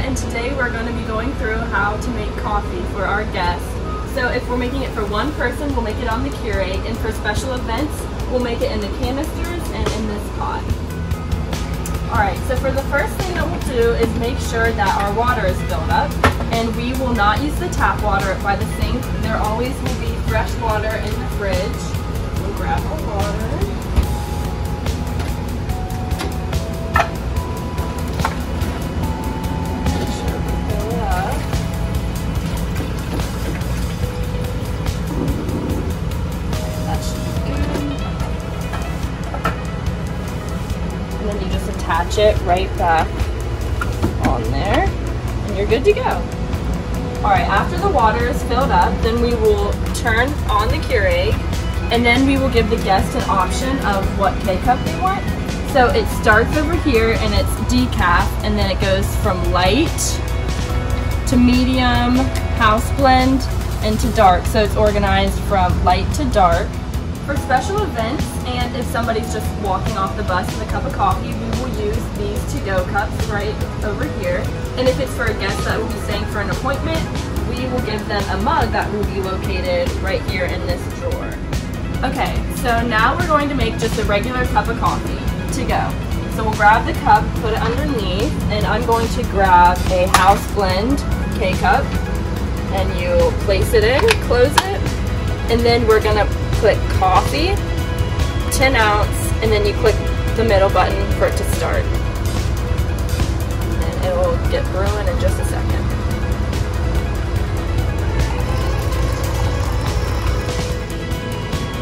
and today we're going to be going through how to make coffee for our guests. So if we're making it for one person, we'll make it on the Keurig, and for special events, we'll make it in the canisters and in this pot. Alright, so for the first thing that we'll do is make sure that our water is filled up, and we will not use the tap water by the sink. There always will be fresh water in the fridge. We'll grab our water. And then you just attach it right back on there, and you're good to go. Alright, after the water is filled up, then we will turn on the Keurig, and then we will give the guest an option of what K-cup they want. So it starts over here, and it's decaf, and then it goes from light to medium, house blend, and to dark. So it's organized from light to dark. For special events, and if somebody's just walking off the bus with a cup of coffee, we will use these to-go cups right over here. And if it's for a guest that will be staying for an appointment, we will give them a mug that will be located right here in this drawer. Okay, so now we're going to make just a regular cup of coffee to go. So we'll grab the cup, put it underneath, and I'm going to grab a house blend K-cup, and you place it in, close it, and then we're gonna click coffee, 10 ounce, and then you click the middle button for it to start. And it will get brewing in just a second.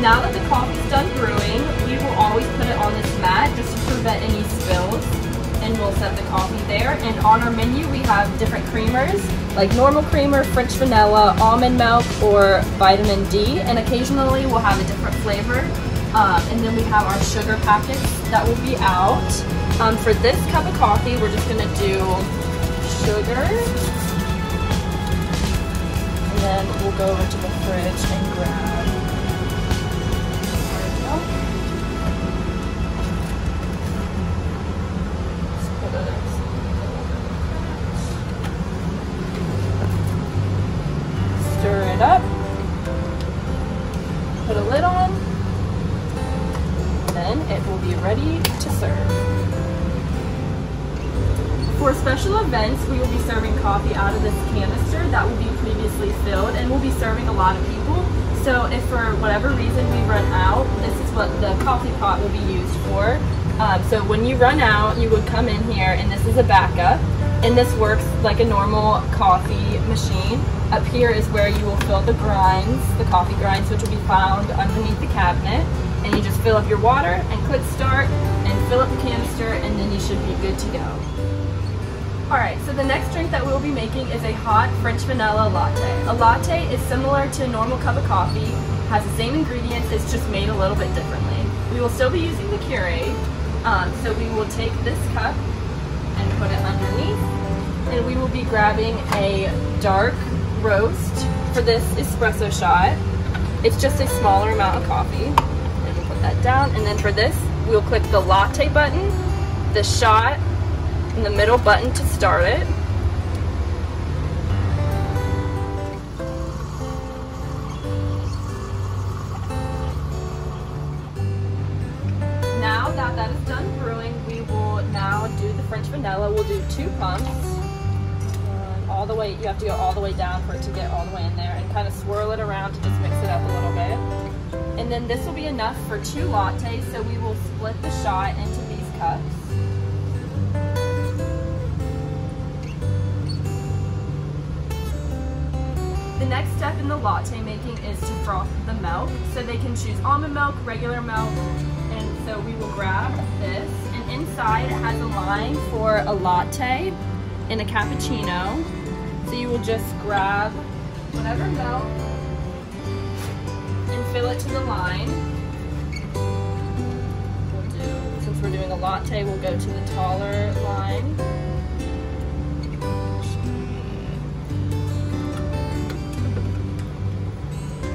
Now that the coffee's done brewing, we will always put it on this mat just to prevent any spills, and we'll set the coffee there. And on our menu we have different creamers, like normal creamer, French vanilla, almond milk, or vitamin D, and occasionally we'll have a different flavor. And then we have our sugar packets that will be out. For this cup of coffee, we're just going to do sugar, and then we'll go over to the fridge and grab our milk. Stir it up, put a lid on, then it will be ready to serve. For special events, we will be serving coffee out of this canister that will be previously filled, and we'll be serving a lot of people. So if for whatever reason we run out, this is what the coffee pot will be used for. So when you run out, you would come in here, and this is a backup, and this works like a normal coffee machine. Up here is where you will fill the grinds, the coffee grinds, which will be found underneath the cabinet. And you just fill up your water and click start and fill up the canister, and then you should be good to go. Alright, so the next drink that we'll be making is a hot French vanilla latte. A latte is similar to a normal cup of coffee, has the same ingredients, it's just made a little bit differently. We will still be using the Keurig, so we will take this cup and put it underneath, and we will be grabbing a dark roast for this espresso shot. It's just a smaller amount of coffee. That down, and then for this we'll click the latte button, the shot, and the middle button to start it. Now that that is done brewing, we will now do the French vanilla. We'll do 2 pumps, all the way. You have to go all the way down for it to get all the way in there, and kind of swirl it around to just mix it up a little bit. And then this will be enough for 2 lattes, so we will split the shot into these cups. The next step in the latte making is to froth the milk. So they can choose almond milk, regular milk, and so we will grab this. And inside it has a line for a latte and a cappuccino. So you will just grab whatever milk, fill it to the line. Since we're doing a latte, we'll go to the taller line.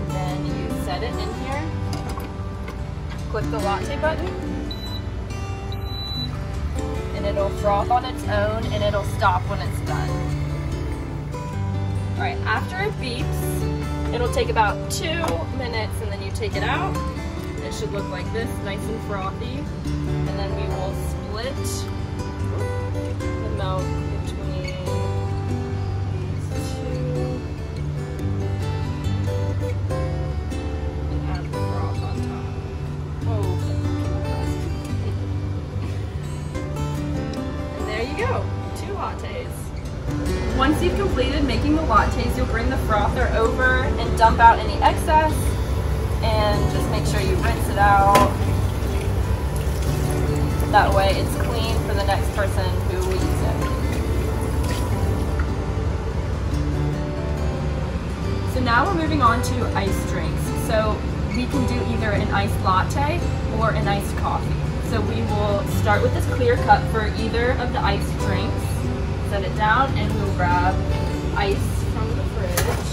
Then you set it in here. Click the latte button. And and it'll froth on its own and it'll stop when it's done. All right, after it beeps, it'll take about 2 minutes and then you take it out. It should look like this, nice and frothy. And then we will split the milk between these two and add the froth on top. Oh, and there you go, 2 lattes. Once you've completed making the lattes, you'll bring the frother over and dump out any excess, and just make sure you rinse it out. That way it's clean for the next person who will use it. So now we're moving on to iced drinks. So we can do either an iced latte or an iced coffee. So we will start with this clear cup for either of the iced drinks. Set it down and we'll grab ice from the fridge.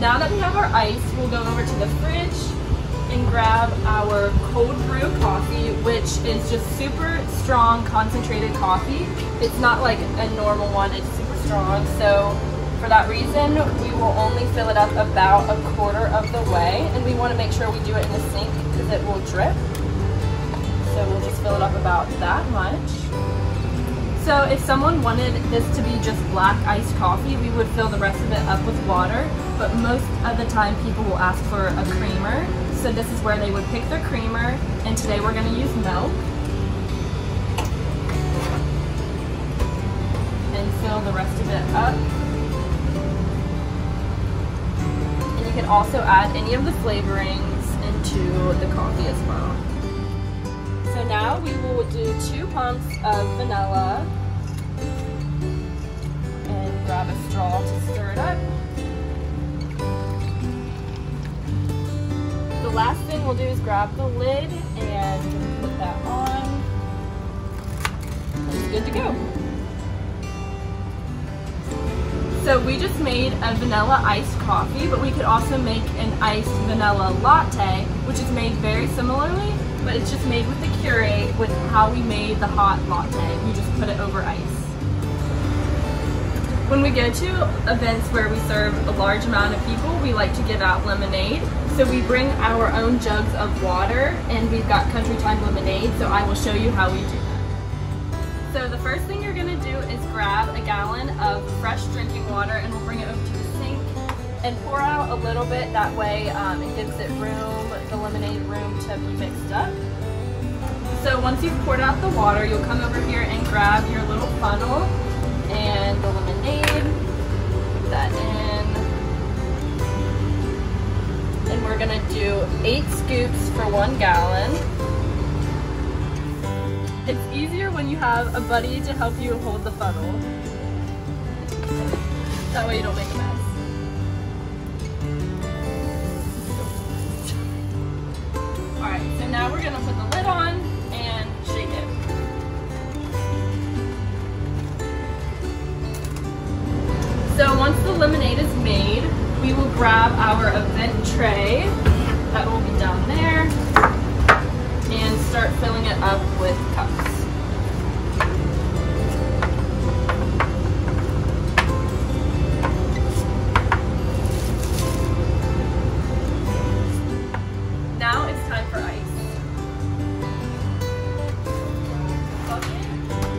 Now that we have our ice, we'll go over to the fridge and grab our cold brew coffee, which is just super strong concentrated coffee. It's not like a normal one, it's super strong. So for that reason, we will only fill it up about 1/4 of the way, and we want to make sure we do it in the sink because it will drip. So we'll just fill it up about that much. So if someone wanted this to be just black iced coffee, we would fill the rest of it up with water, but most of the time people will ask for a creamer. So this is where they would pick their creamer, and today we're going to use milk. And fill the rest of it up. And you can also add any of the flavorings into the coffee as well. So now we will do 2 pumps of vanilla and grab a straw to stir it up. The last thing we'll do is grab the lid and put that on. It's good to go. So we just made a vanilla iced coffee, but we could also make an iced vanilla latte, which is made very similarly, but it's just made with the Keurig with how we made the hot latte. We just put it over ice. When we go to events where we serve a large amount of people, we like to give out lemonade. So we bring our own jugs of water, and we've got Country Time lemonade, so I will show you how we do that. So the first thing you're gonna do is grab a gallon of fresh drinking water, and we'll bring it over to the sink and pour out a little bit. That way it gives it room, the lemonade room to be mixed up. So once you've poured out the water, you'll come over here and grab your little funnel and the lemonade, put that in. And we're gonna do 8 scoops for 1 gallon. It's easier when you have a buddy to help you hold the funnel. That way you don't make a mess. Alright, so now we're gonna put the lid on and shake it. So once the lemonade is made, we will grab our event tray that will be down there and start filling it up with cups. Now it's time for ice. Plug in and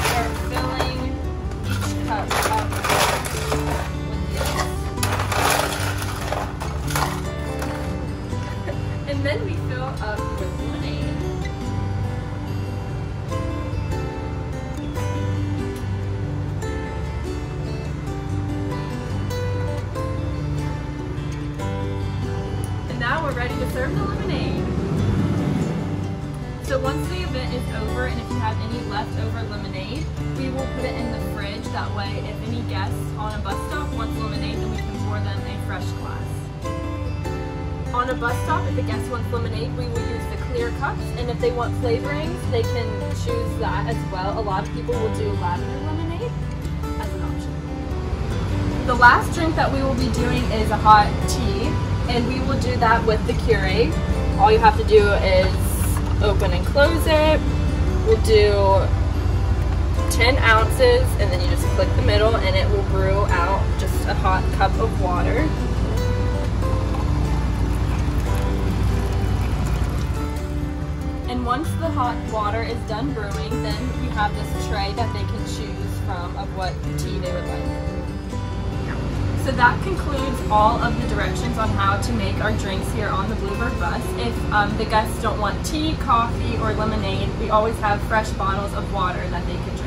start filling each cup up with the ice. And then we fill up with lemonade. And now we're ready to serve the lemonade. So once the event is over, and if you have any leftover lemonade, we will put it in the fridge. That way, if any guests on a bus stop wants lemonade, then we can pour them a fresh glass. On a bus stop, if the guest wants lemonade, we will use the clear cups, and if they want flavorings, they can choose that as well. A lot of people will do lavender lemonade as an option. the last drink that we will be doing is a hot tea, and we will do that with the Keurig. All you have to do is open and close it. We'll do 10 ounces, and then you just click the middle and it will brew out just a hot cup of water. And once the hot water is done brewing, then you have this tray that they can choose from of what tea they would like. So that concludes all of the directions on how to make our drinks here on the Bluebird bus. If the guests don't want tea, coffee, or lemonade, we always have fresh bottles of water that they can drink.